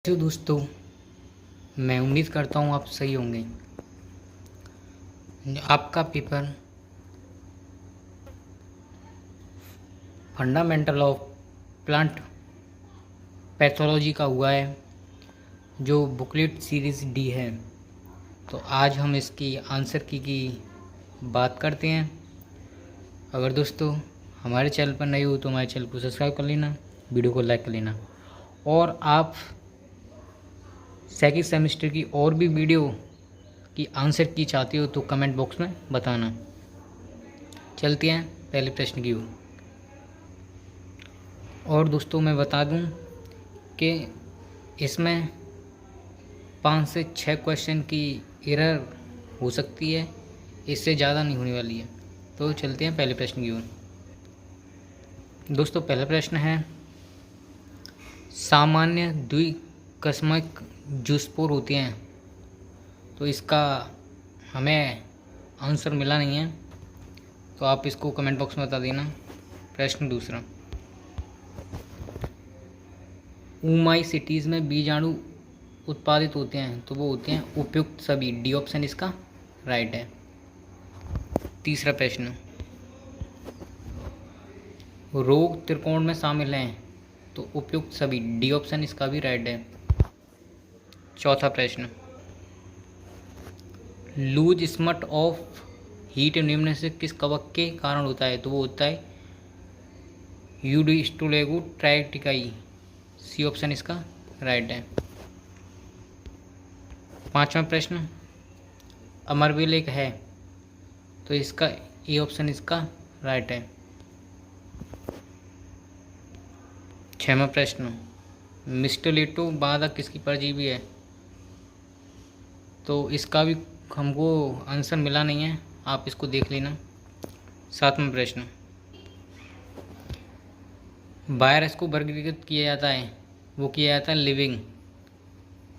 तो दोस्तों, मैं उम्मीद करता हूँ आप सही होंगे। आपका paper fundamental of plant pathology का हुआ है, जो बुकलेट सीरीज़ डी है। तो आज हम इसकी आंसर की बात करते हैं। अगर दोस्तों हमारे चैनल पर नए हो तो हमारे चैनल को सब्सक्राइब कर लेना, वीडियो को लाइक कर लेना, और आप सेकंड सेमेस्टर की और भी वीडियो की आंसर की चाहते हो तो कमेंट बॉक्स में बताना। चलते हैं पहले प्रश्न की ओर। और दोस्तों मैं बता दूं कि इसमें 5 से 6 क्वेश्चन की एरर हो सकती है, इससे ज़्यादा नहीं होने वाली है। तो चलते हैं पहले प्रश्न की ओर। दोस्तों पहला प्रश्न है, सामान्य द्विकस्मक जो स्पोर होते हैं, तो इसका हमें आंसर मिला नहीं है, तो आप इसको कमेंट बॉक्स में बता देना। प्रश्न दूसरा, ऊमाइसीटीज़ में बीजाणु उत्पादित होते हैं, तो वो होते हैं उपयुक्त सभी। डी ऑप्शन इसका राइट है। तीसरा प्रश्न, रोग त्रिकोण में शामिल हैं, तो उपयुक्त सभी। डी ऑप्शन इसका भी राइट है। चौथा प्रश्न, लूज स्मट ऑफ हीट निम्न से किस कवक के कारण होता है, तो वो होता है यूडिस्टोलेगो ट्राइटिकाई। सी ऑप्शन इसका राइट है। पांचवा प्रश्न, अमरवेल एक है, तो इसका ए ऑप्शन इसका राइट है। छठवां प्रश्न, मिस्टलेटो बाधक किसकी परजीवी है, तो इसका भी हमको आंसर मिला नहीं है, आप इसको देख लेना। सातवां प्रश्न, वायरस को वर्गीकृत किया जाता है, वो किया जाता है लिविंग,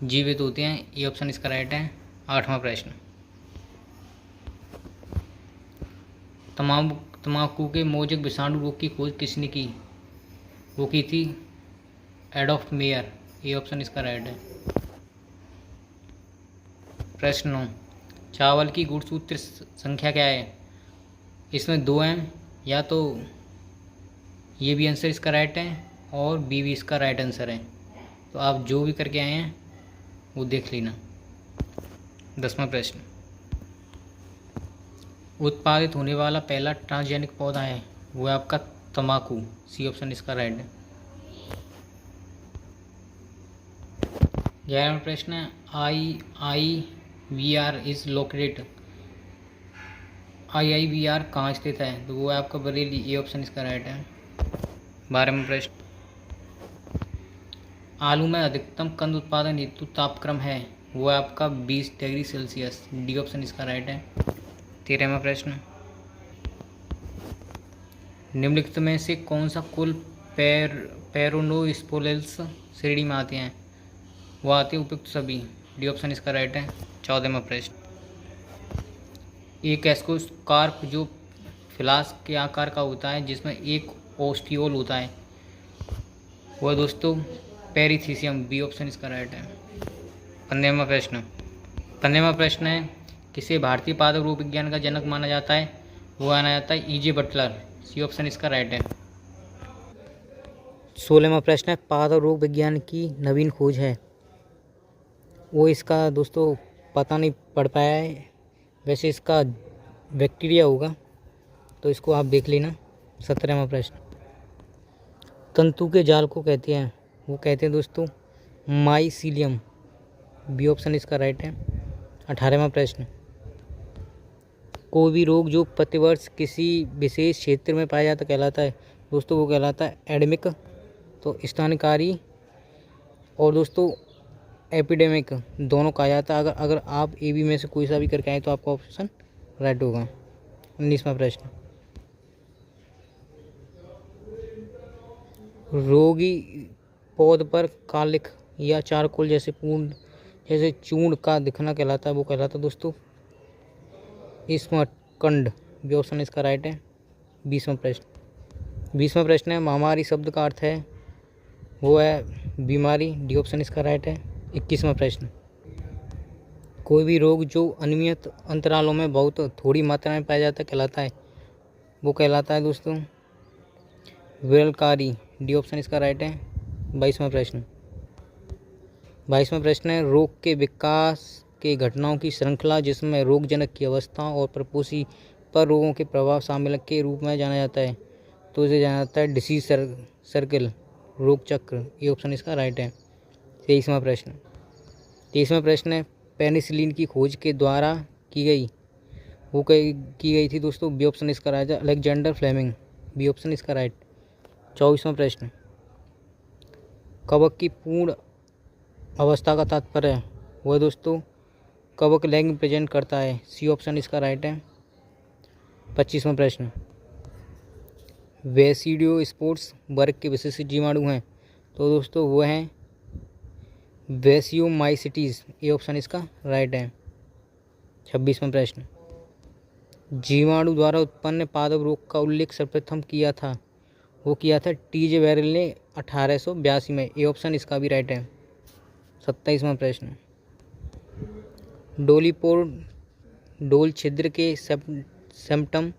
जीवित होते हैं। ये ऑप्शन इसका राइट है। आठवां प्रश्न, तम्बाकू के मोजक विषाणु रोग की खोज किसने की, वो की थी एडोल्फ मेयर। ये ऑप्शन इसका राइट है। प्रश्न 9, चावल की गुणसूत्र संख्या क्या है, इसमें 2 हैं, या तो ये भी आंसर इसका राइट है और बी भी इसका राइट आंसर है, तो आप जो भी करके आए हैं वो देख लेना। 10वां प्रश्न, उत्पादित होने वाला पहला ट्रांसजेनिक पौधा है, वो है आपका तम्बाकू। सी ऑप्शन इसका राइट है। 11वां प्रश्न है, IIVR इज लोकेटेड। IIVR कहाँ स्थित है, तो वो है आपका बरेली। ये ऑप्शन इसका राइट है। 12वां प्रश्न, आलू में अधिकतम कंद उत्पादन हेतु तापक्रम है, वो है आपका 20 डिग्री सेल्सियस। डी ऑप्शन इसका राइट है। 13वां प्रश्न, निम्नलिखित में से कौन सा कुल पेरोनोस्पोलेल्स श्रेणी में आते हैं, वो आते हैं उपयुक्त सभी। डी ऑप्शन इसका राइट है। 14वां प्रश्न, एक एस्कोस्कार्प जो फ्लास्क के आकार का होता है, जिसमें एक ओस्टियोल होता है, वो है दोस्तों पेरिथीसियम। बी ऑप्शन इसका राइट है। 15वां प्रश्न है, किसे भारतीय पादप रोग विज्ञान का जनक माना जाता है, वो माना जाता है E.J. बटलर। सी ऑप्शन इसका राइट है। 16वां प्रश्न है, पादप रोग विज्ञान की नवीन खोज है, वो इसका दोस्तों पता नहीं पड़ पाया है, वैसे इसका बैक्टीरिया होगा, तो इसको आप देख लेना। 17वां प्रश्न, तंतु के जाल को कहते हैं, वो कहते हैं दोस्तों माइसीलियम। बी ऑप्शन इसका राइट है। 18वां प्रश्न, कोई भी रोग जो प्रतिवर्ष किसी विशेष क्षेत्र में पाया जाता कहलाता है, दोस्तों वो कहलाता है एडेमिक। तो स्तनकारी और दोस्तों एपिडेमिक दोनों कहा जाता है। अगर आप ए बी में से कोई सा भी करके आए तो आपका ऑप्शन राइट होगा। 19वां प्रश्न, रोगी पौध पर कालिख या चारकोल जैसे चूर्ण का दिखना कहलाता है, वो कहलाता है दोस्तों स्मरकंड। बी ऑप्शन इसका राइट है। 20वां प्रश्न है, महामारी शब्द का अर्थ है, वो है बीमारी, डी ऑप्शन इसका राइट है। 21वां प्रश्न, कोई भी रोग जो अनियमित अंतरालों में बहुत थोड़ी मात्रा में पाया जाता है कहलाता है, वो कहलाता है दोस्तों विरलकारी, डी ऑप्शन इसका राइट है। 22वां प्रश्न है, रोग के विकास के घटनाओं की श्रृंखला जिसमें रोगजनक की अवस्था और प्रपोसी पर रोगों के प्रभाव शामिल के रूप में जाना जाता है, तो इसे जाना जाता है डिसीज सर्किल, रोग चक्र, ये ऑप्शन इसका राइट है। 23वां प्रश्न है, पेनिसिलिन की खोज के द्वारा की गई थी दोस्तों, बी ऑप्शन इसका राइट है, अलेक्जेंडर फ्लेमिंग, बी ऑप्शन इसका राइट। 24वां प्रश्न, कवक की पूर्ण अवस्था का तात्पर्य वह दोस्तों कवक लैंग प्रेजेंट करता है, सी ऑप्शन इसका राइट है। 25वां प्रश्न, वेसिडियो स्पोर्ट्स वर्ग के विशिष्ट जीवाणु हैं, तो दोस्तों वह हैं वेसियोमाइसिटीज, ये ऑप्शन इसका राइट है। 26वां प्रश्न, जीवाणु द्वारा उत्पन्न पादप रोग का उल्लेख सर्वप्रथम किया था टीजे वेरिल ने 1882 में, ये ऑप्शन इसका भी राइट है। 27वां प्रश्न, डोल छिद्र के सिम्पटम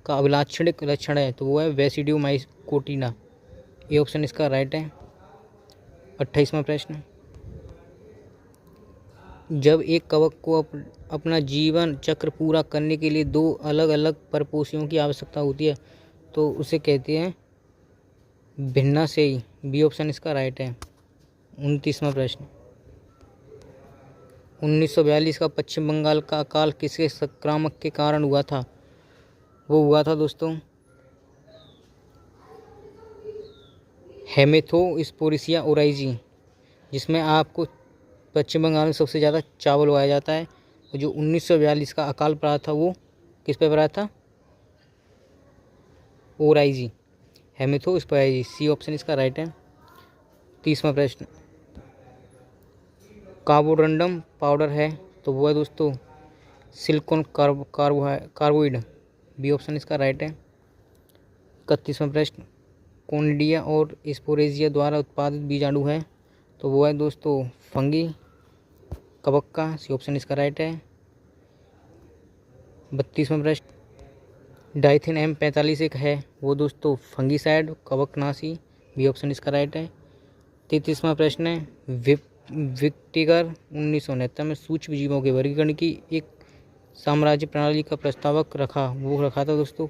का अभिलाक्षणिक लक्षण है, तो वो है वेसिडियोमाइकोटिना, ये ऑप्शन इसका राइट है। 28वां प्रश्न, जब एक कवक को अपना जीवन चक्र पूरा करने के लिए 2 अलग अलग परपोषियों की आवश्यकता होती है, तो उसे कहते हैं भिन्नासेयी, बी ऑप्शन इसका राइट है। 29वां प्रश्न, 1942 का पश्चिम बंगाल का अकाल किसके संक्रामक के कारण हुआ था, वो हुआ था दोस्तों हेमेथोस्पोरिसिया ओराइजी, जिसमें आपको पश्चिम बंगाल में सबसे ज़्यादा चावल उगाया जाता है। और जो 1942 का अकाल पड़ा था वो किस पे पड़ा था, ओराइजी, हेमेथोस्पोराइजी, सी ऑप्शन इसका राइट है। 30वां प्रश्न, कार्बोरंडम पाउडर है, तो वो है दोस्तों सिलिकॉन कार्बोइड, बी ऑप्शन इसका राइट है। 31वां प्रश्न, कोनिडिया और स्पोरेजिया द्वारा उत्पादित बीजाणु है, तो वो है दोस्तों फंगी, कवक का, सी ऑप्शन इसका राइट है। 32वां प्रश्न, डाइथिन M45 एक है, वो दोस्तों फंगीसाइड, कवकनाशी, बी ऑप्शन इसका राइट है। 33वां प्रश्न है, विक्टिगर 1969 में सूक्ष्म जीवों के वर्गीकरण की एक साम्राज्य प्रणाली का प्रस्तावक रखा था दोस्तों।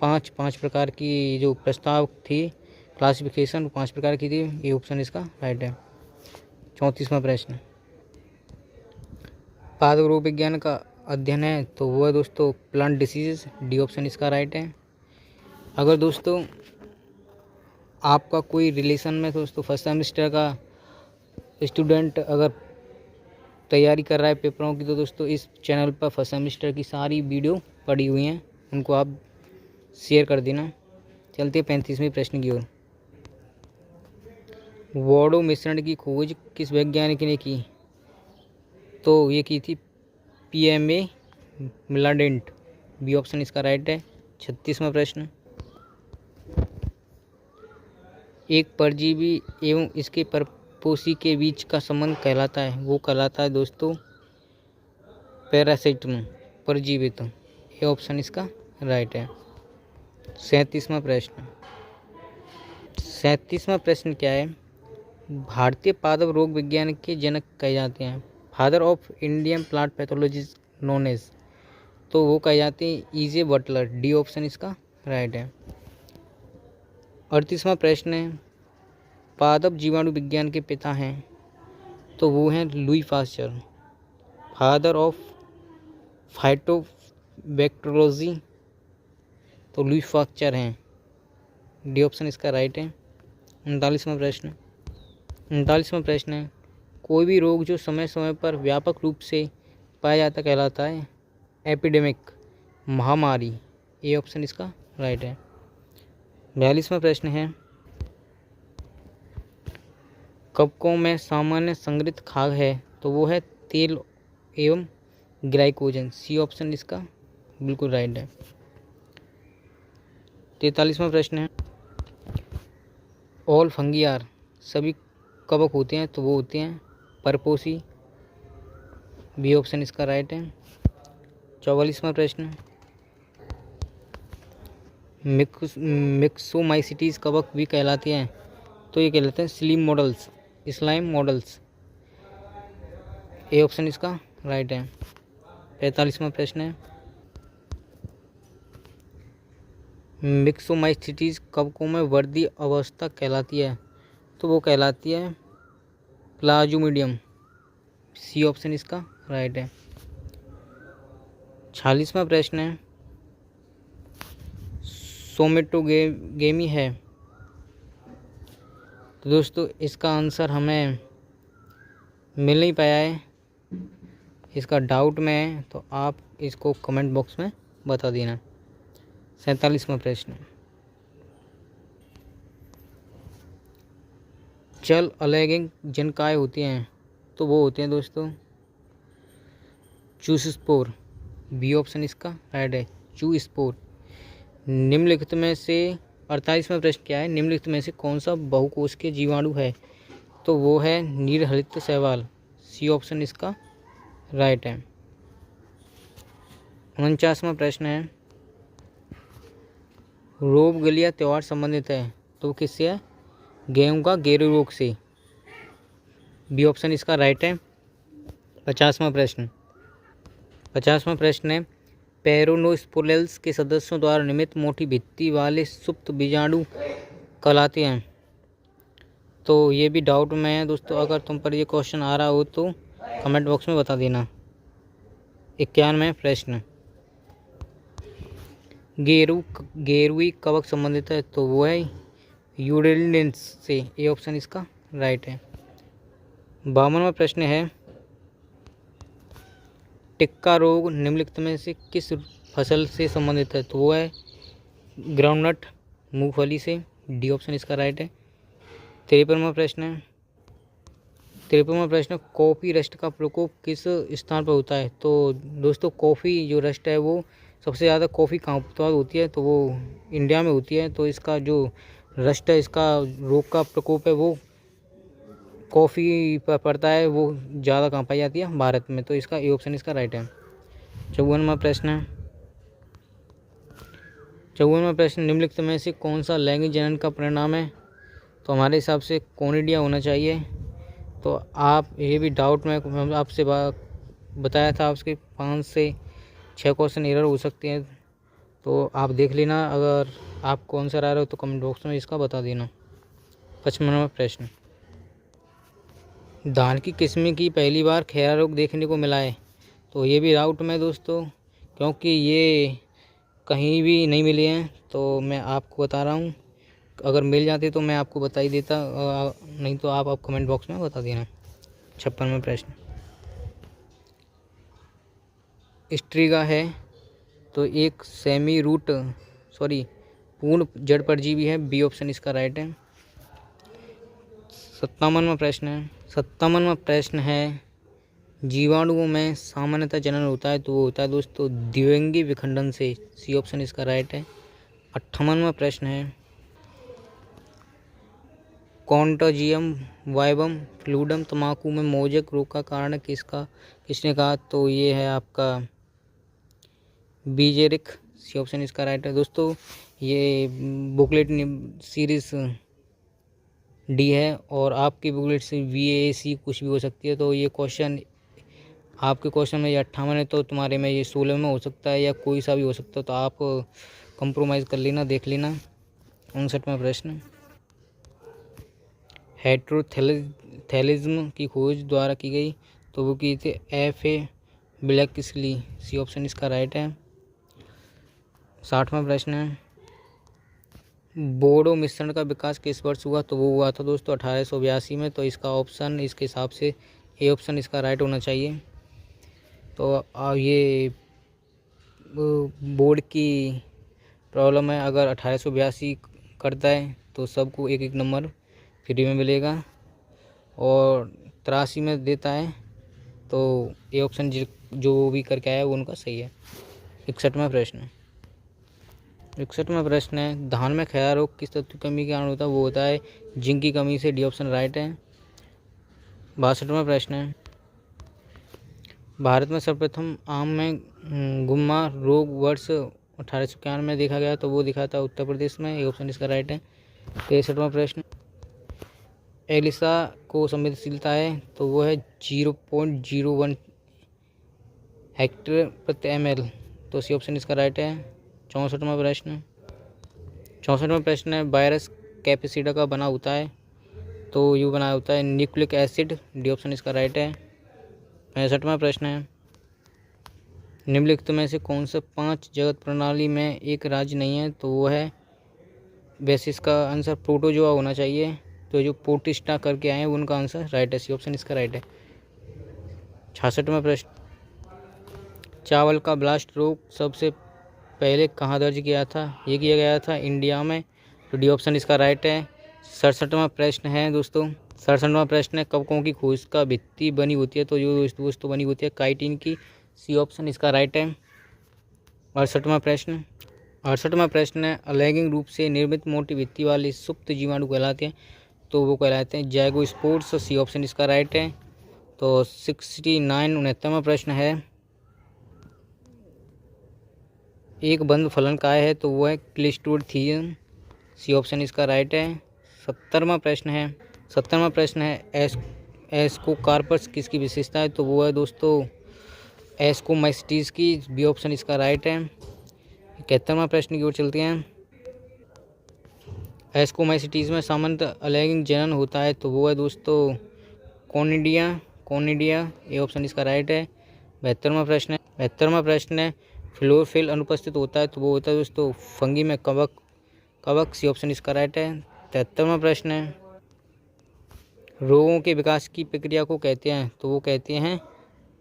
पांच प्रकार की जो प्रस्ताव थी, क्लासिफिकेशन 5 प्रकार की थी, ये ऑप्शन इसका राइट है। 34वां प्रश्न, पादप रोग विज्ञान का अध्ययन है, तो वो है दोस्तों प्लांट डिसीजेज, डी ऑप्शन इसका राइट है। अगर दोस्तों आपका कोई रिलेशन में दोस्तों फर्स्ट सेमेस्टर का स्टूडेंट अगर तैयारी कर रहा है पेपरों की, तो दोस्तों इस चैनल पर फर्स्ट सेमेस्टर की सारी वीडियो पड़ी हुई हैं, उनको आप शेयर कर देना। चलते 35वें प्रश्न की ओर, वोडो मिश्रण की खोज किस वैज्ञानिक ने की, तो ये की थी PMA मिलाडेंट, बी ऑप्शन इसका राइट है। 36वां प्रश्न, एक परजीवी एवं इसके परपोषी के बीच का संबंध कहलाता है, वो कहलाता है दोस्तों पैरासिटम, परजीवित, ये ऑप्शन इसका राइट है। 37वां प्रश्न क्या है, भारतीय पादप रोग विज्ञान के जनक कहे जाते हैं, father of Indian plant pathology known as, तो वो कहे जाते हैं EJ बटलर, डी ऑप्शन इसका राइट है। 38वां प्रश्न है, पादप जीवाणु विज्ञान के पिता हैं, तो वो हैं लुई पास्चर, फादर ऑफ फाइटोबैक्टीरियोलॉजी, तो लुई पास्चर हैं, डी ऑप्शन इसका राइट है। 39वां प्रश्न है, कोई भी रोग जो समय समय पर व्यापक रूप से पाया जाता कहलाता है एपिडेमिक, महामारी, ये ऑप्शन इसका राइट है। 42वां प्रश्न है, कवकों में सामान्य संग्रहित खाद्य है, तो वो है तेल एवं ग्लाइकोजन, सी ऑप्शन इसका बिल्कुल राइट है। 43वां प्रश्न है, ऑल फंगी आर सभी कवक होते हैं तो वो होते हैं परपोषी। बी ऑप्शन इसका राइट है। 44वां प्रश्न, मिक्सोमाइसिटीज कवक भी कहलाती हैं तो ये कहलाते हैं स्लाइम मॉडल्स। ए ऑप्शन इसका राइट है। 45वां प्रश्न है, मिक्सोमाइसिटीज कवकों में वर्दी अवस्था कहलाती है तो वो कहलाती है प्लाज्मोडियम। सी ऑप्शन इसका राइट है। 46वां प्रश्न है, सोमेटोगेमी है तो दोस्तों इसका आंसर हमें मिल नहीं पाया है, इसका डाउट में है तो आप इसको कमेंट बॉक्स में बता देना। 47वां प्रश्न, चल अलैंगिक जनकाय होती हैं तो वो होते हैं दोस्तों चूस्पोर। बी ऑप्शन इसका राइट है, चूस्पोर। निम्नलिखित में से 48वां प्रश्न क्या है, निम्नलिखित में से कौन सा बहुकोषीय जीवाणु है तो वो है नीलहरित शैवाल। सी ऑप्शन इसका राइट है। 49वां प्रश्न है, रोपगलिया त्यौहार संबंधित है तो वो किससे है, गेहूं का गेरू रोग से। बी ऑप्शन इसका राइट है। 50वां प्रश्न है, पेरोनोस्पोलेल्स के सदस्यों द्वारा निर्मित मोटी भित्ति वाले सुप्त बीजाणु कहलाते हैं तो ये भी डाउट में है दोस्तों, अगर तुम पर ये क्वेश्चन आ रहा हो तो कमेंट बॉक्स में बता देना। 51वां प्रश्न, गेरुई कवक संबंधित है तो वो है यूडेलिडेंस से। ए ऑप्शन इसका राइट है। 52वां प्रश्न है, टिक्का रोग निम्नलिखित में से किस फसल से संबंधित है तो वो है ग्राउंडनट, मूंगफली से। डी ऑप्शन इसका राइट है। 53वां प्रश्न, कॉफ़ी रस्ट का प्रकोप किस स्थान पर होता है तो दोस्तों कॉफ़ी जो रस्ट है वो सबसे ज़्यादा कॉफ़ी कहाँ उत्पाद होती है तो वो इंडिया में होती है, तो इसका जो रस्ट है इसका रोग का प्रकोप है वो कॉफ़ी पर पड़ता है, वो ज़्यादा कहाँ पाई जाती है, भारत में, तो इसका ए ऑप्शन इसका राइट है। 54वां प्रश्न, निम्नलिखित में से कौन सा लैंगिक जनन का परिणाम है तो हमारे हिसाब से कोनिडिया होना चाहिए। तो आप ये भी डाउट में आपसे बताया था, आपके 5 से 6 क्वेश्चन एरर हो सकते हैं तो आप देख लेना, अगर आपको आंसर आ रहा हो तो कमेंट बॉक्स में इसका बता देना। 55वां प्रश्न, धान की किस्म की पहली बार खैरा रोग देखने को मिला है तो ये भी डाउट में दोस्तों, क्योंकि ये कहीं भी नहीं मिले हैं तो मैं आपको बता रहा हूँ, अगर मिल जाते तो मैं आपको बता ही देता, नहीं तो आप कमेंट बॉक्स में बता देना। 56वां प्रश्न, स्ट्रिगा है तो एक पूर्ण जड़ परजीवी है। बी ऑप्शन इसका राइट है। 57वां प्रश्न है, जीवाणुओं में सामान्यतः जनन होता है तो वो होता है दोस्तों द्विलिंगी विखंडन से। सी ऑप्शन इसका राइट है। 58वां प्रश्न है, कॉन्टाजियम वाइवम फ्लूडम तंबाकू में मोजेक रोग का कारण किसने कहा तो ये है आपका बीजेरिक। सी ऑप्शन इसका राइट है। दोस्तों ये बुकलेट सीरीज डी है और आपकी बुकलेट से VAC कुछ भी हो सकती है, तो ये क्वेश्चन आपके क्वेश्चन में ये 58 है तो तुम्हारे में ये 16 में हो सकता है या कोई सा भी हो सकता है, तो आप कंप्रोमाइज़ कर लेना, देख लेना। 59वां प्रश्न, हेटेरोथैलिज्म की खोज द्वारा की गई तो वो की थी FA ब्लैक्सली। सी ऑप्शन इसका राइट है। 60वां प्रश्न है, बोडो मिश्रण का विकास किस वर्ष हुआ तो वो हुआ था दोस्तों 1882 में, तो इसका ऑप्शन इसके हिसाब से ए ऑप्शन इसका राइट होना चाहिए। तो ये बोर्ड की प्रॉब्लम है, अगर 1882 करता है तो सबको 1-1 नंबर फ्री में मिलेगा, और 83 में देता है तो ए ऑप्शन जो भी करके आया वो उनका सही है। 61वां प्रश्न, 61वां प्रश्न है, धान में खैरा रोग किस तत्व की कमी के कारण होता है? वो होता है जिंक की कमी से। डी ऑप्शन राइट है। 62वां प्रश्न है, भारत में सर्वप्रथम आम में गुम्मा रोग वर्ष 1891 में देखा गया, तो वो दिखा था उत्तर प्रदेश में। ये ऑप्शन इसका राइट है। 63वां प्रश्न, एलिसा को संवेदनशीलता है, तो वो है 0.01 हेक्टेयर प्रति ml, तो सी ऑप्शन इसका राइट है। 64वां प्रश्न है, वायरस कैप्सिडा का बना होता है, तो यू बना होता है न्यूक्लिक एसिड। डी ऑप्शन इसका राइट है। 65वां प्रश्न है, निम्नलिखित में से कौन सा 5 जगत प्रणाली में एक राज्य नहीं है? तो वो है, वैसे इसका आंसर प्रोटोजोआ होना चाहिए, तो जो प्रोटिस्टा करके आए हैं उनका आंसर राइट है। सी ऑप्शन इसका राइट है। 66वां प्रश्न, चावल का ब्लास्ट रोग सबसे पहले कहाँ दर्ज किया था? ये किया गया था इंडिया में, तो डी ऑप्शन इसका राइट है। 67वां प्रश्न है दोस्तों, 67वां प्रश्न है, कवकों की खोज का भित्ति बनी होती है, तो जो दोस्तों बनी होती है काइटिन की। सी ऑप्शन इसका राइट है। 68वां प्रश्न है, अलैंगिक रूप से निर्मित मोटी भित्ति वाले सुप्त जीवाणु कहलाते हैं, तो वो कहलाते हैं जाइगोस्पोर्स। सी ऑप्शन इसका राइट है। तो 69वां प्रश्न है, एक बंद फलन काय है? तो वो है क्लिस्ट्रोडियम। सी ऑप्शन इसका राइट है। 70वां प्रश्न है, एस्कोकार्पस किसकी विशेषता है? तो वो है दोस्तों एस्कोमाइसिटीज की। बी ऑप्शन इसका राइट है। 71वां प्रश्न की ओर चलते हैं, एस्कोमाइसिटीज में सामान्यतः अलैंगिक जनन होता है, तो वो है दोस्तों कोनिडिया। ये ऑप्शन इसका राइट है। 72वां प्रश्न है, फ्लोरोफिल अनुपस्थित होता है, तो वो होता है दोस्तों फंगी में कवक। सी ऑप्शन इसका राइट है। 73वां प्रश्न है, रोगों के विकास की प्रक्रिया को कहते हैं? तो वो कहते हैं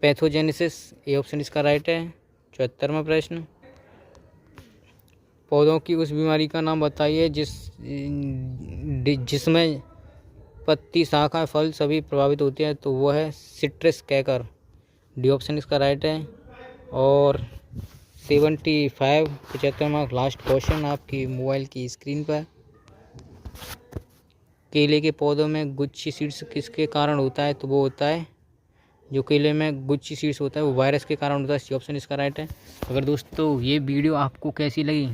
पैथोजेनेसिस। ए ऑप्शन इसका राइट है। 74वां प्रश्न, पौधों की उस बीमारी का नाम बताइए जिसमें पत्ती, शाखा, फल सभी प्रभावित होते हैं, तो वो है सिट्रस कैकर। डी ऑप्शन इसका राइट है। और 75वां लास्ट क्वेश्चन आपकी मोबाइल की स्क्रीन पर, केले के पौधों में गुच्छी सीड्स किसके कारण होता है? तो वो होता है, जो केले में गुच्छी सीड्स होता है वो वायरस के कारण होता है। सी ऑप्शन इसका राइट है। अगर दोस्तों ये वीडियो आपको कैसी लगी,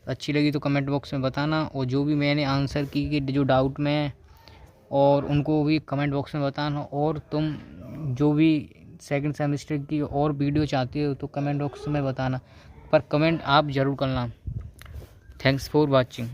अच्छी लगी तो कमेंट बॉक्स में बताना, और जो भी मैंने आंसर की कि जो डाउट में है और उनको भी कमेंट बॉक्स में बताना, और तुम जो भी सेकंड सेमेस्टर की और वीडियो चाहते हो तो कमेंट बॉक्स में बताना, पर कमेंट आप ज़रूर करना। Thanks for watching.